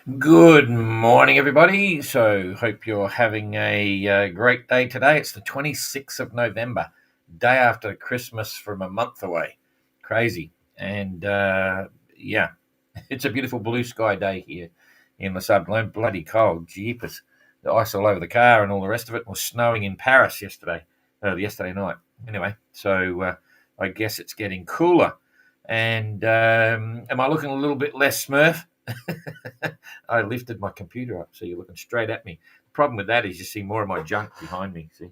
Good morning, everybody. So, hope you're having a great day today. It's the 26th of November, day after Christmas from a month away. Crazy. And yeah, it's a beautiful blue sky day here in the suburb. Bloody cold, jeepers. The ice all over the car and all the rest of it was snowing in Paris yesterday night. Anyway, so I guess it's getting cooler. And am I looking a little bit less Smurf? I lifted my computer up, so you're looking straight at me. The problem with that is you see more of my junk behind me. See,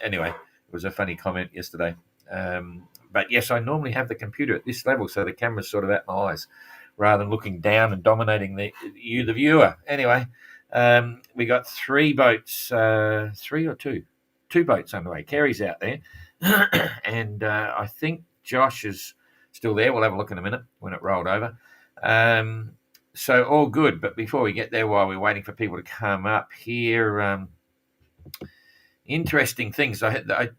anyway, it was a funny comment yesterday. But yes, I normally have the computer at this level, so the camera's sort of at my eyes, rather than looking down and dominating the viewer. Anyway, we got three boats, three or two boats underway. Keri's out there, and I think Josh is still there. We'll have a look in a minute when it rolled over. So all good, but before we get there, while we're waiting for people to come up here, interesting things.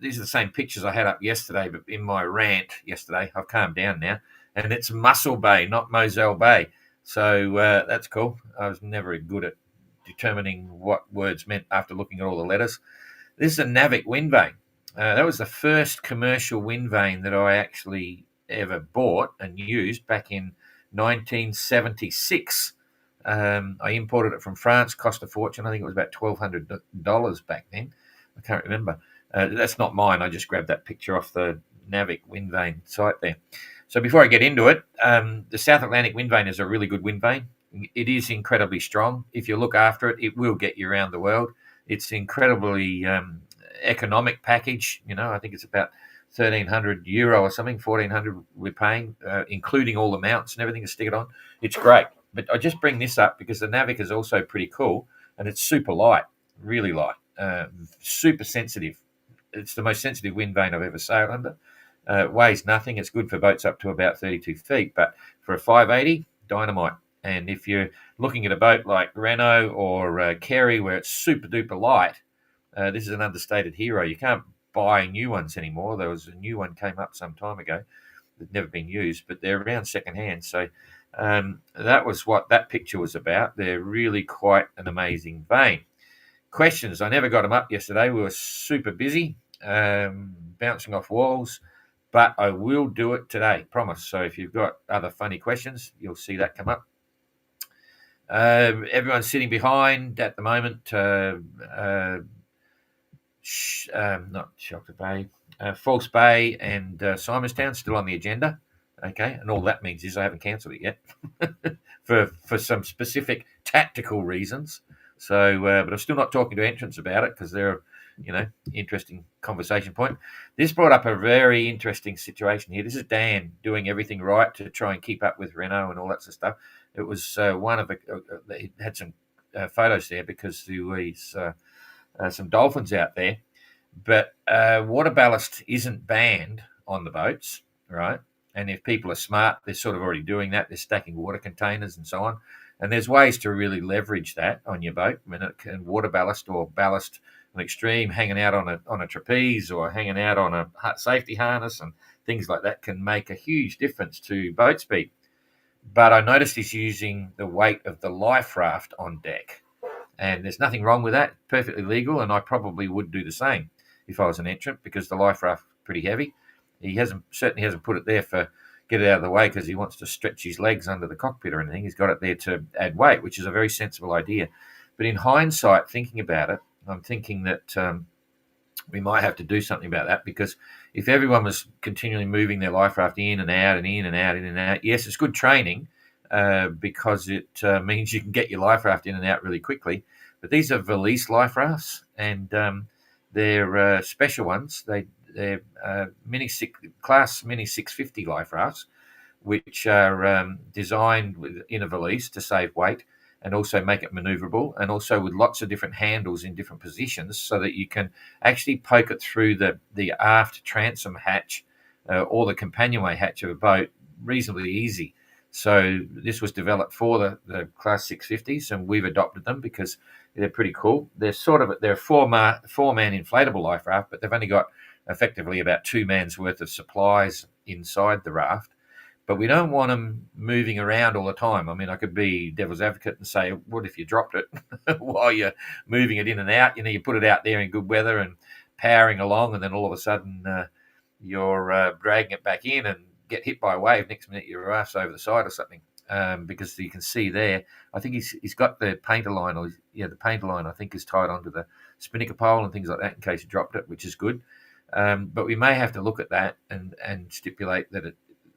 These are the same pictures I had up yesterday, but in my rant yesterday, I've calmed down now, and it's Mussel Bay, not Moselle Bay. So that's cool. I was never good at determining what words meant after looking at all the letters. This is a NAVIK wind vane. That was the first commercial wind vane that I actually ever bought and used back in 1976. I imported it from France, cost a fortune. I think it was about $1,200 back then. I can't remember. That's not mine. I just grabbed that picture off the NAVIK wind vane site there. So before I get into it, the South Atlantic wind vane is a really good wind vane. It is incredibly strong. If you look after it, it will get you around the world. It's incredibly economic package. I think it's about €1,300 or something, 1,400 we're paying, including all the mounts and everything to stick it on. It's great. But I just bring this up because the NAVIK is also pretty cool, and it's super light, really light, super sensitive. It's the most sensitive wind vane I've ever sailed under. It weighs nothing. It's good for boats up to about 32 feet, but for a 580, dynamite. And if you're looking at a boat like Renault or Keri, where it's super duper light, this is an understated hero. You can't buy new ones anymore. There was a new one came up some time ago that's never been used, but they're around secondhand. So that was what that picture was about. They're really quite an amazing vane. Questions. I never got them up yesterday. We were super busy, bouncing off walls, but I will do it today, promise. So if you've got other funny questions, you'll see that come up. Everyone's sitting behind at the moment. Not Shelter Bay, False Bay and Simonstown still on the agenda. Okay, and all that means is I haven't cancelled it yet for some specific tactical reasons. So, but I'm still not talking to Entrants about it because they're, interesting conversation point. This brought up a very interesting situation here. This is Dan doing everything right to try and keep up with Renault and all that sort of stuff. It was one of the, they had some photos there because there was some dolphins out there, but water ballast isn't banned on the boats, right? And if people are smart, they're sort of already doing that. They're stacking water containers and so on. And there's ways to really leverage that on your boat. I mean, it can water ballast or ballast an extreme, hanging out on a trapeze or hanging out on a safety harness and things like that can make a huge difference to boat speed. But I noticed he's using the weight of the life raft on deck. And there's nothing wrong with that, perfectly legal, and I probably would do the same if I was an entrant because the life raft is pretty heavy. He certainly hasn't put it there for get it out of the way because he wants to stretch his legs under the cockpit or anything. He's got it there to add weight, which is a very sensible idea. But in hindsight, thinking about it, I'm thinking that we might have to do something about that because if everyone was continually moving their life raft in and out and in and out, in and out, yes, it's good training because it means you can get your life raft in and out really quickly. But these are Valise life rafts, and they're special ones. They're class mini 650 life rafts, which are designed in a valise to save weight and also make it maneuverable, and also with lots of different handles in different positions so that you can actually poke it through the aft transom hatch or the companionway hatch of a boat reasonably easy. So this was developed for the class 650s, and we've adopted them because they're pretty cool. They're a four-man inflatable life raft, but they've only got effectively about 2 man's worth of supplies inside the raft. but we don't want them moving around all the time. I mean, I could be devil's advocate and say, what if you dropped it while you're moving it in and out? You put it out there in good weather and powering along, and then all of a sudden you're dragging it back in and get hit by a wave. Next minute you're ass over the side or something. Because you can see there, I think he's got the painter line, the painter line I think is tied onto the spinnaker pole and things like that in case you dropped it, which is good. But we may have to look at that and stipulate that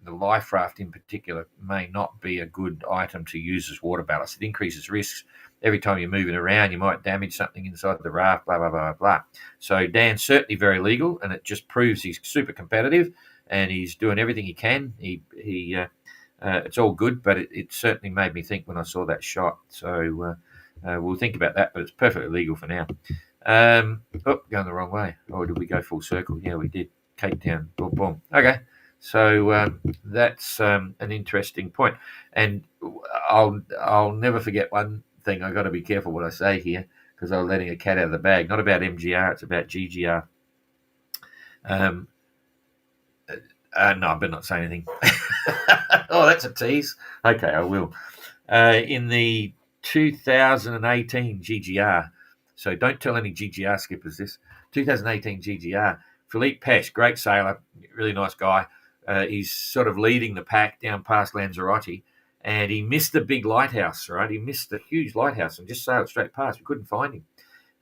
the life raft in particular may not be a good item to use as water ballast. It increases risks. Every time you're moving around, you might damage something inside the raft, blah, blah, blah, blah. So Dan's certainly very legal, and it just proves he's super competitive and he's doing everything he can. It's all good, but it certainly made me think when I saw that shot. So we'll think about that, but it's perfectly legal for now. Going the wrong way. Oh, did we go full circle? Yeah, we did. Cape Town. Boom, boom. Okay. So that's an interesting point. And I'll never forget one thing. I've got to be careful what I say here because I'm letting a cat out of the bag. Not about MGR, it's about GGR. No, I better not say anything. Oh, that's a tease. Okay, I will. In the 2018 GGR, so don't tell any GGR skippers this, 2018 GGR, Philippe Peche, great sailor, really nice guy. He's sort of leading the pack down past Lanzarote, and he missed the big lighthouse, right? He missed the huge lighthouse and just sailed straight past. We couldn't find him.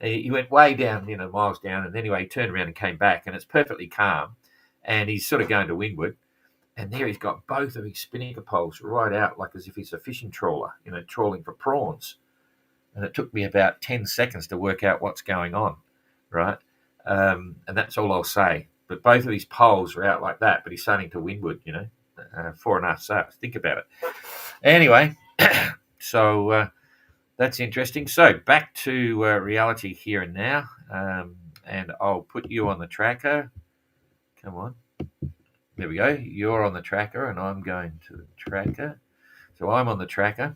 He went way down, miles down, and anyway, he turned around and came back, and it's perfectly calm, and he's sort of going to windward. And there he's got both of his spinnaker poles right out, like as if he's a fishing trawler, trawling for prawns. And it took me about 10 seconds to work out what's going on, right? And that's all I'll say. But both of his poles are out like that, but he's sailing to windward, 4.5 sails. Think about it. Anyway, so that's interesting. So back to reality here and now. And I'll put you on the tracker. Come on. There we go. You're on the tracker, and I'm going to the tracker. So I'm on the tracker,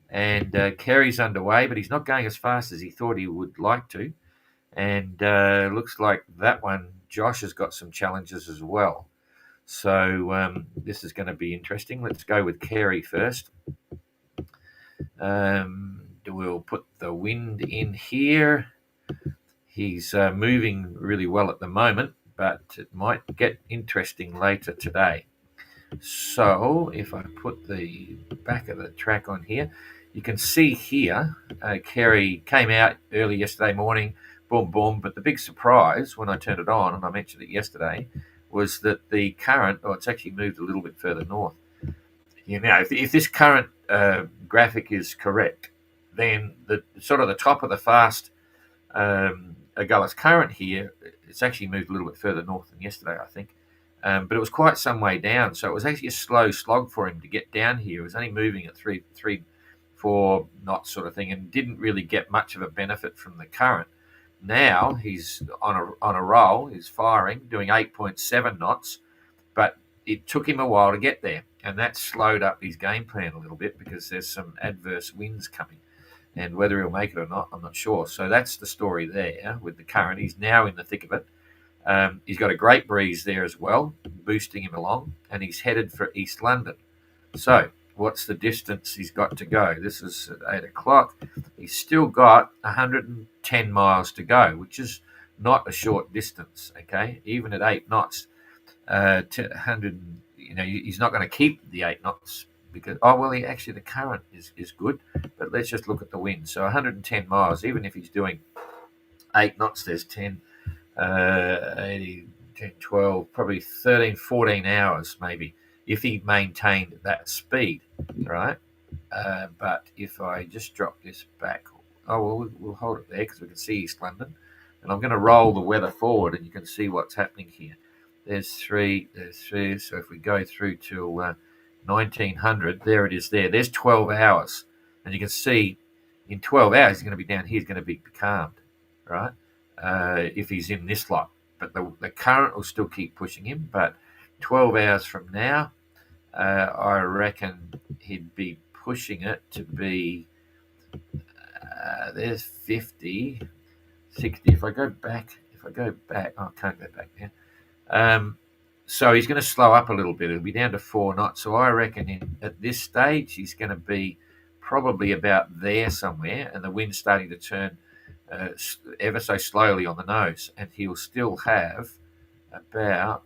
and Keri's underway, but he's not going as fast as he thought he would like to. And looks like that one, Josh has got some challenges as well. So this is going to be interesting. Let's go with Keri first. We'll put the wind in here. He's moving really well at the moment, but it might get interesting later today. So if I put the back of the track on here, you can see here, Keri came out early yesterday morning, boom, boom. But the big surprise when I turned it on, and I mentioned it yesterday, was that the current, it's actually moved a little bit further north. If this current graphic is correct, then the sort of the top of the fast Agulhas current here, it's actually moved a little bit further north than yesterday, I think. But it was quite some way down, so it was actually a slow slog for him to get down here. It was only moving at 3-4 knots sort of thing, and didn't really get much of a benefit from the current. Now he's on a roll. He's firing, doing 8.7 knots, but it took him a while to get there, and that slowed up his game plan a little bit because there's some adverse winds coming. And whether he'll make it or not, I'm not sure. So that's the story there with the current. He's now in the thick of it. He's got a great breeze there as well, boosting him along, and he's headed for East London. So what's the distance he's got to go? This is at 8 o'clock. He's still got 110 miles to go, which is not a short distance, okay? Even at 8 knots, to 100, he's not going to keep the 8 knots because, the current is good, but let's just look at the wind. So 110 miles, even if he's doing 8 knots, there's 10, 80, 10, 12, probably 13, 14 hours maybe, if he maintained that speed, right? But if I just drop this back, we'll hold it there because we can see East London. And I'm going to roll the weather forward and you can see what's happening here. There's 3. So if we go through till 1900, there it is there. There's 12 hours. And you can see in 12 hours, he's going to be down here. He's going to be becalmed, right? If he's in this lot. But the current will still keep pushing him. But 12 hours from now, I reckon he'd be pushing it to be, there's 50, 60. If I go back, I can't go back now. So he's going to slow up a little bit. It'll be down to 4 knots. So I reckon at this stage he's going to be probably about there somewhere, and the wind's starting to turn ever so slowly on the nose, and he'll still have about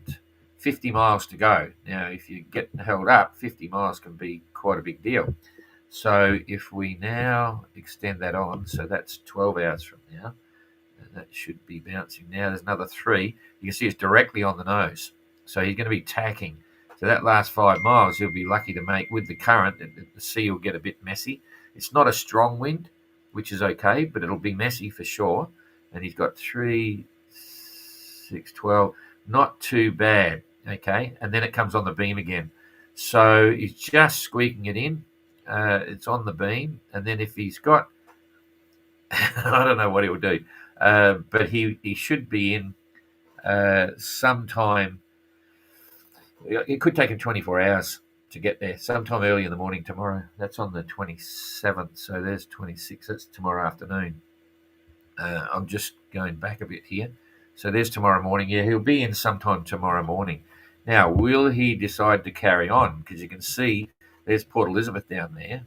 50 miles to go. Now, if you get held up, 50 miles can be quite a big deal. So if we now extend that on, so that's 12 hours from now, and that should be bouncing now. There's another 3. You can see it's directly on the nose. So he's going to be tacking. So that last 5 miles, he'll be lucky to make with the current. The sea will get a bit messy. It's not a strong wind, which is okay, but it'll be messy for sure. And he's got 3, 6, 12. Not too bad, okay? And then it comes on the beam again. So he's just squeaking it in. It's on the beam. And then if he's got, I don't know what he'll do, but he should be in sometime. It could take him 24 hours to get there, sometime early in the morning tomorrow. That's on the 27th, so there's 26. That's tomorrow afternoon. I'm just going back a bit here. So there's tomorrow morning. Yeah, he'll be in sometime tomorrow morning. Now, will he decide to carry on? Because you can see there's Port Elizabeth down there,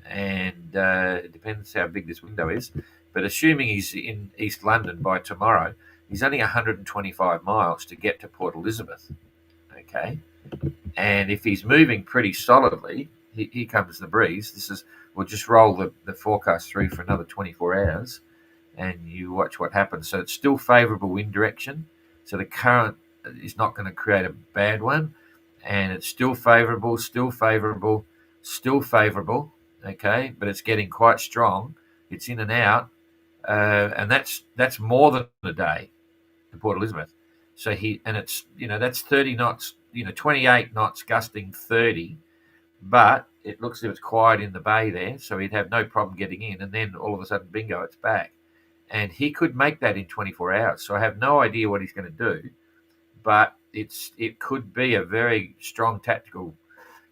and it depends how big this window is. But assuming he's in East London by tomorrow, he's only 125 miles to get to Port Elizabeth. Okay, and if he's moving pretty solidly, here comes the breeze. We'll just roll the forecast through for another 24 hours, and you watch what happens. So it's still favourable wind direction. So the current is not going to create a bad one, and it's still favourable, still favourable, still favourable. Okay, but it's getting quite strong. It's in and out, and that's more than a day in Port Elizabeth. So it's that's 30 knots, 28 knots gusting 30, but it looks as if it's quiet in the bay there, so he'd have no problem getting in, and then all of a sudden, bingo, it's back. And he could make that in 24 hours. So I have no idea what he's going to do, but it could be a very strong tactical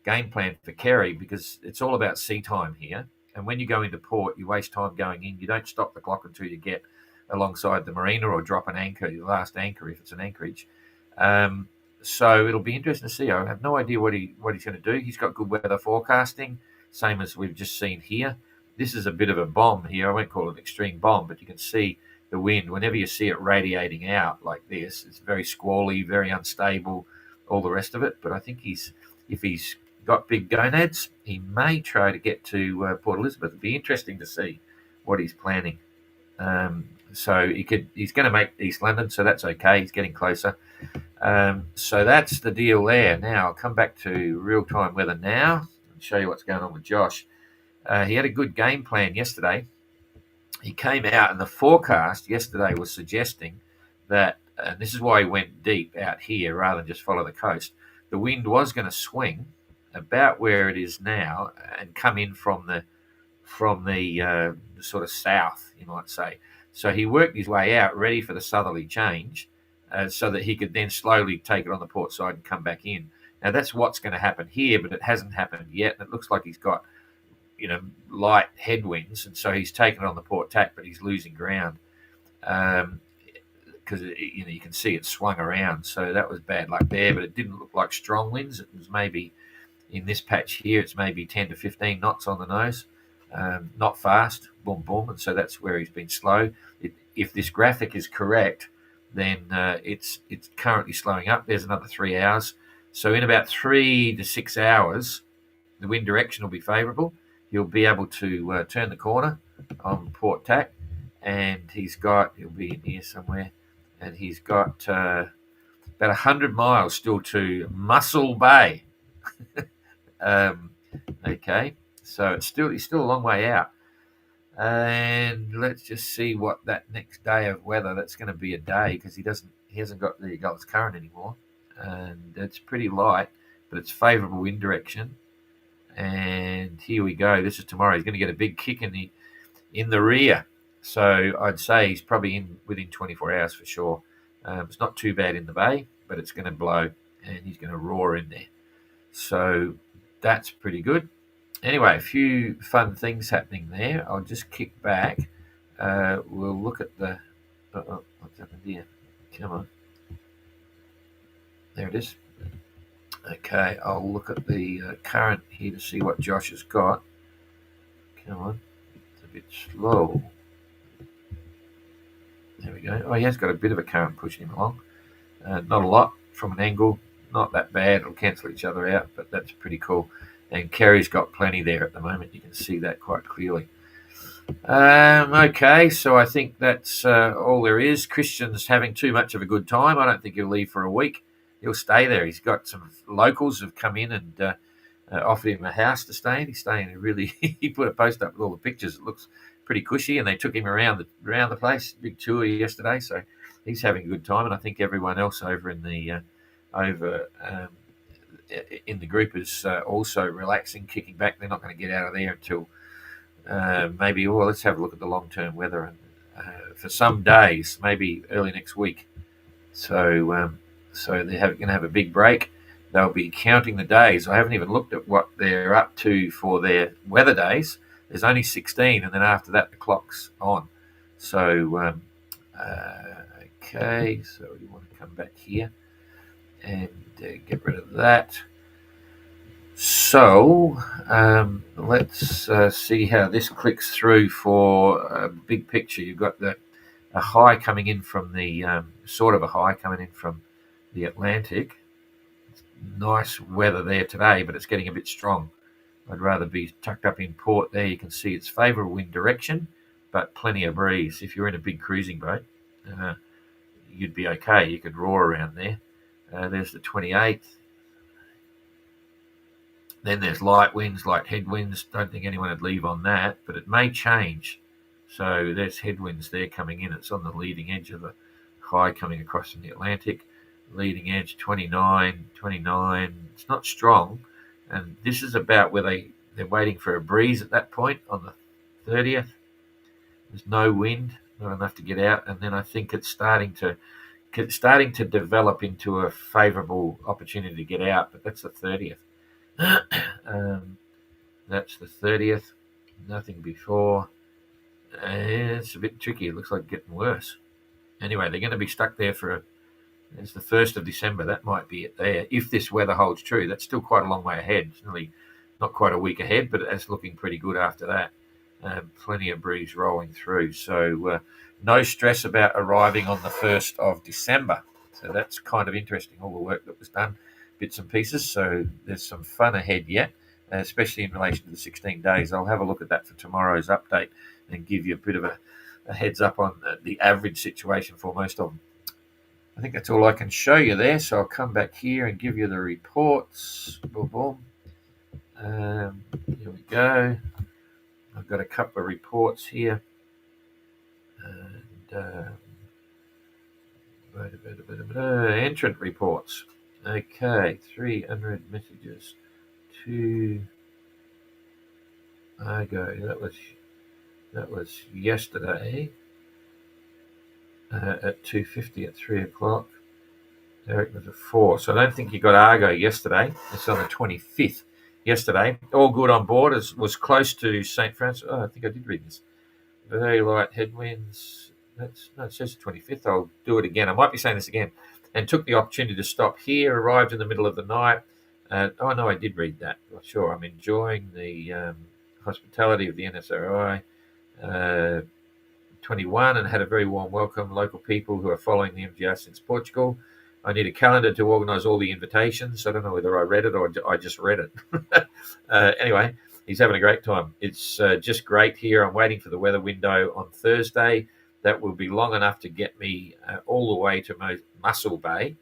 game plan for Keri, because it's all about sea time here. And when you go into port, you waste time going in. You don't stop the clock until you get alongside the marina or drop an anchor, your last anchor if it's an anchorage. So it'll be interesting to see. I have no idea what he's going to do. He's got good weather forecasting, same as we've just seen here. This is a bit of a bomb here. I won't call it an extreme bomb, but you can see the wind. Whenever you see it radiating out like this, it's very squally, very unstable, all the rest of it. But I think if he's got big gonads, he may try to get to Port Elizabeth. It'd be interesting to see what he's planning. So he's going to make East London, so that's okay. He's getting closer. So that's the deal there. Now I'll come back to real-time weather now and show you what's going on with Josh. He had a good game plan yesterday. He came out, and the forecast yesterday was suggesting that, and this is why he went deep out here rather than just follow the coast, the wind was going to swing about where it is now and come in from the sort of south, you might say. So he worked his way out, ready for the southerly change, so that he could then slowly take it on the port side and come back in. Now that's what's going to happen here, but it hasn't happened yet. And it looks like he's got, light headwinds, and so he's taken it on the port tack, but he's losing ground because you can see it swung around. So that was bad luck there, but it didn't look like strong winds. It was maybe in this patch here, it's maybe 10 to 15 knots on the nose. Not fast, boom, boom, and so that's where he's been slow. If this graphic is correct, then it's currently slowing up. There's another 3 hours. So in about 3 to 6 hours, the wind direction will be favourable. He'll be able to turn the corner on port tack, and he'll be in here somewhere, and he's got about 100 miles still to Mussel Bay. Okay. So he's still a long way out. And let's just see what that next day of weather, that's going to be a day, because he hasn't got the Gulf current anymore. And it's pretty light, but it's favourable wind direction. And here we go. This is tomorrow. He's going to get a big kick in the rear. So I'd say he's probably within 24 hours for sure. It's not too bad in the bay, but it's going to blow, and he's going to roar in there. So that's pretty good. Anyway, a few fun things happening there. I'll just kick back. We'll look at the... what's happened here? Come on. There it is. Okay, I'll look at the current here to see what Josh has got. Come on, it's a bit slow. There we go. Oh, he has got a bit of a current pushing him along. Not a lot from an angle, not that bad. It'll cancel each other out, but that's pretty cool. And Keri's got plenty there at the moment. You can see that quite clearly. Okay, so I think that's all there is. Christian's having too much of a good time. I don't think he'll leave for a week. He'll stay there. He's got some locals who've come in and offered him a house to stay in. He's staying in really. He put a post up with all the pictures. It looks pretty cushy, and they took him around the place. Big tour yesterday, so he's having a good time. And I think everyone else over in the in the group is also relaxing, kicking back. They're not going to get out of there until maybe. Well, let's have a look at the long-term weather, and for some days, maybe early next week. So they're going to have a big break. They'll be counting the days. I haven't even looked at what they're up to for their weather days. There's only 16, and then after that, the clock's on. So, okay, so we want to come back here and get rid of that. So, let's see how this clicks through for a big picture. You've got a high coming in from the, sort of a high coming in from the Atlantic. Nice weather there today, but it's getting a bit strong. I'd rather be tucked up in port there. You can see it's favourable wind direction, but plenty of breeze. If you're in a big cruising boat, you'd be okay. You could roar around there. There's the 28th. Then there's light winds, light headwinds. Don't think anyone would leave on that, but it may change. So there's headwinds there coming in. It's on the leading edge of the high coming across from the Atlantic. Leading edge 29. It's not strong, and this is about where they're waiting for a breeze at that point on the 30th. There's no wind, not enough to get out, and then I think it's starting to develop into a favourable opportunity to get out. But that's the 30th. That's the 30th. Nothing before. It's a bit tricky. It looks like getting worse. Anyway, they're going to be stuck there for it's the 1st of December. That might be it there. If this weather holds true, that's still quite a long way ahead. It's nearly not quite a week ahead, but it's looking pretty good after that. Plenty of breeze rolling through. So no stress about arriving on the 1st of December. So that's kind of interesting, all the work that was done, bits and pieces. So there's some fun ahead yet, especially in relation to the 16 days. I'll have a look at that for tomorrow's update and give you a bit of a heads up on the average situation for most of them. I think that's all I can show you there. So I'll come back here and give you the reports. Boom, boom. Here we go. I've got a couple of reports here. And Entrant reports. Okay, 300 messages. 2 ago. That was yesterday. At 2:50 at 3 o'clock. Eric was at 4. So I don't think you got Argo yesterday. It's on the 25th yesterday. All good on board. It was close to St. Francis. Oh, I think I did read this. Very light headwinds. It says the 25th. I'll do it again. I might be saying this again. And took the opportunity to stop here. Arrived in the middle of the night. Oh, no, I did read that. Not sure. I'm enjoying the hospitality of the NSRI. 21 and had a very warm welcome. Local people who are following the MGR since Portugal. I need a calendar to organise all the invitations. I don't know whether I read it or I just read it. Anyway, he's having a great time. It's just great here. I'm waiting for the weather window on Thursday. That will be long enough to get me all the way to Mussel Bay.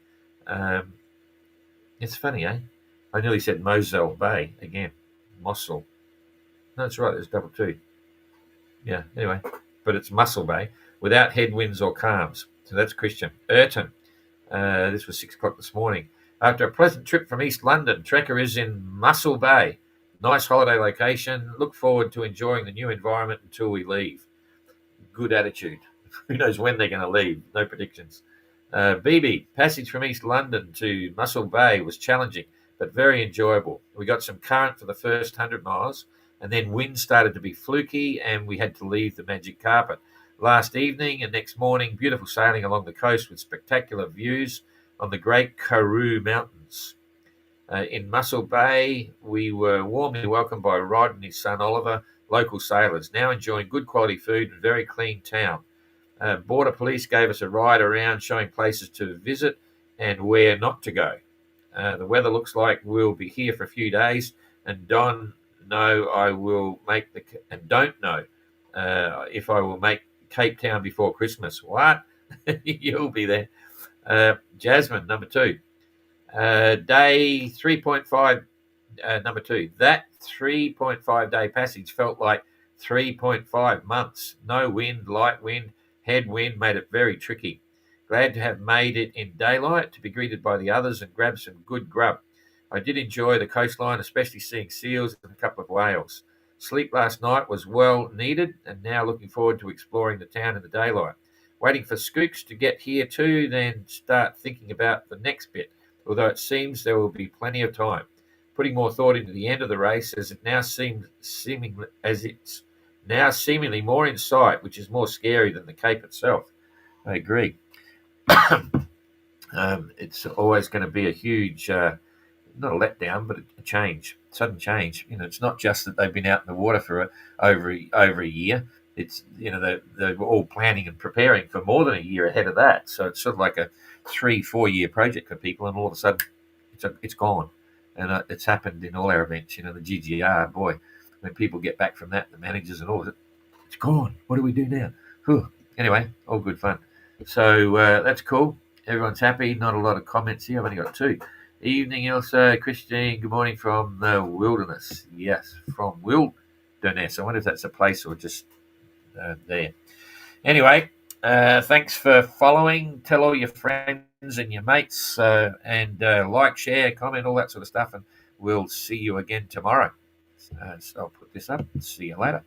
It's funny, eh? I nearly said Moselle Bay again. Mossel. No, that's right. There's double two. Yeah, anyway. But it's Mussel Bay without headwinds or calms. So that's Christian. Entrant. This was 6 o'clock this morning. After a pleasant trip from East London, Tracker is in Mussel Bay. Nice holiday location. Look forward to enjoying the new environment until we leave. Good attitude. Who knows when they're going to leave? No predictions. BB, passage from East London to Mussel Bay was challenging, but very enjoyable. We got some current for the first 100 miles, and then wind started to be fluky, and we had to leave the magic carpet. Last evening and next morning, beautiful sailing along the coast with spectacular views on the Great Karoo Mountains. In Mussel Bay, we were warmly welcomed by Rod and his son Oliver, local sailors, now enjoying good quality food and very clean town. Border Police gave us a ride around, showing places to visit and where not to go. The weather looks like we'll be here for a few days, and don't know if I will make Cape Town before Christmas. What? You'll be there. Jasmine, number 2. Day 3.5, number 2. That 3.5 day passage felt like 3.5 months. No wind, light wind, headwind made it very tricky. Glad to have made it in daylight to be greeted by the others and grab some good grub. I did enjoy the coastline, especially seeing seals and a couple of whales. Sleep last night was well needed, and now looking forward to exploring the town in the daylight. Waiting for Skooks to get here too, then start thinking about the next bit, although it seems there will be plenty of time. Putting more thought into the end of the race as it now it's now seemingly more in sight, which is more scary than the Cape itself. I agree. It's always going to be a huge, not a letdown, but a change, sudden change. It's not just that they've been out in the water for over a year. It's they're all planning and preparing for more than a year ahead of that. So it's sort of like a 3-4 year project for people, and all of a sudden it's gone. And it's happened in all our events. The GGR, boy, when people get back from that, the managers and all of it, it's gone. What do we do now? Whew. Anyway, all good fun. So that's cool. Everyone's happy. Not a lot of comments here. I've only got 2. Evening, Elsa. Christine, good morning from the wilderness. Yes, from wilderness. I wonder if that's a place or just there. Anyway, thanks for following. Tell all your friends and your mates, and like, share, comment, all that sort of stuff. And we'll see you again tomorrow. So I'll put this up. See you later.